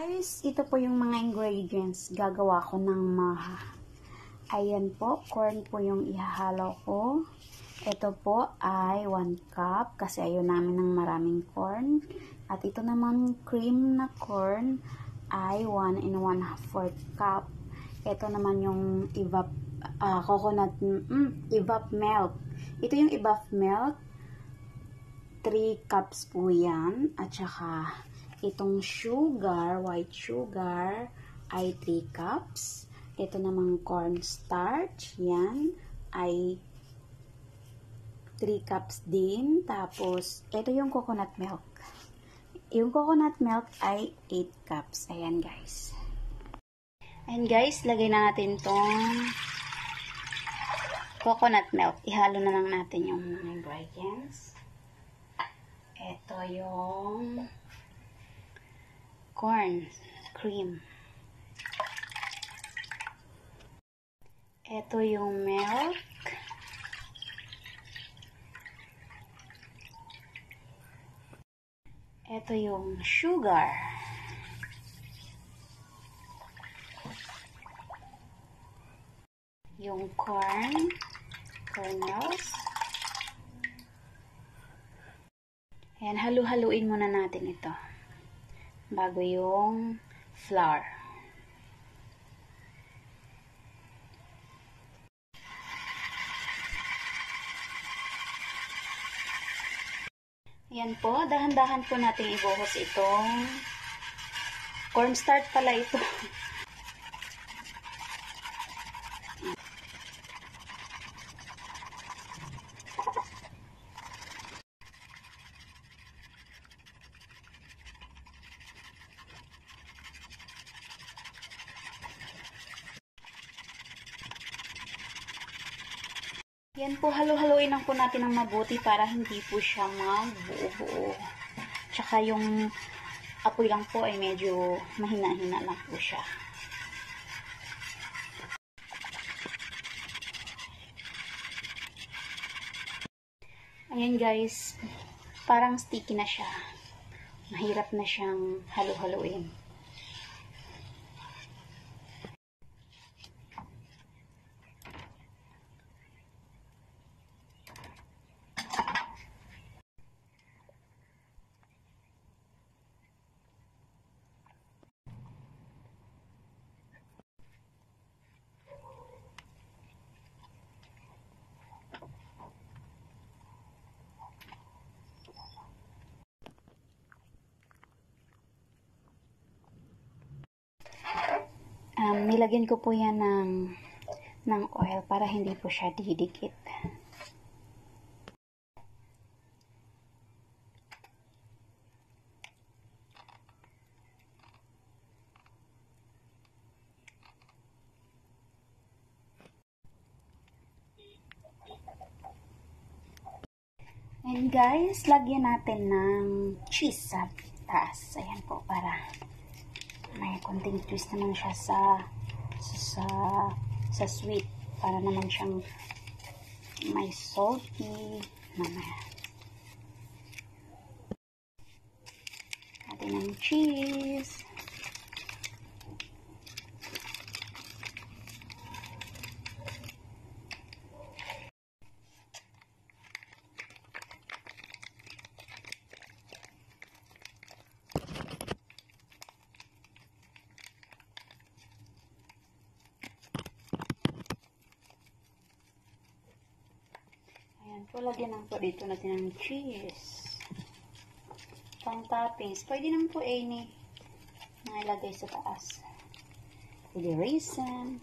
Guys, ito po yung mga ingredients. Gagawa ko ng maha. Ayan po, corn po yung ihahalo ko. Ito po ay 1 cup kasi ayaw namin ng maraming corn. At ito naman cream na corn ay 1 1/4 cup. Ito naman yung evap milk. Ito yung evap milk. 3 cups po yan. At saka itong sugar, white sugar, ay 3 cups. Ito namang cornstarch, yan, ay 3 cups din. Tapos, ito yung coconut milk. Yung coconut milk ay 8 cups. Ayan, guys. Ayan, guys, lagay na natin tong coconut milk. Ihalo na lang natin yung ingredients. Ito yung corn cream. Ito yung milk. Ito yung sugar. Yung kernels. Ayan, halu-haluin muna natin ito bago yung flour. Ayan po, dahan-dahan po natin ibuhos itong cornstarch pala ito. Yan po, halu-haluin lang po natin ng mabuti para hindi po siya magbuo-buo. Tsaka yung apoy lang po ay medyo mahina-hina lang po siya. Ayan guys, parang sticky na siya. Mahirap na siyang halu-haluin. Nilagyan ko po yan ng oil para hindi po siya didikit. And guys, lagyan natin ng cheese sa taas. Ayan po, para may konting twist naman siya sa sweet, para naman siyang may salty naman. Natin ng cheese. So, lagyan lang po dito natin ng cheese. Pang toppings. Pwede naman po any na ilagay sa taas. Pwede raisin.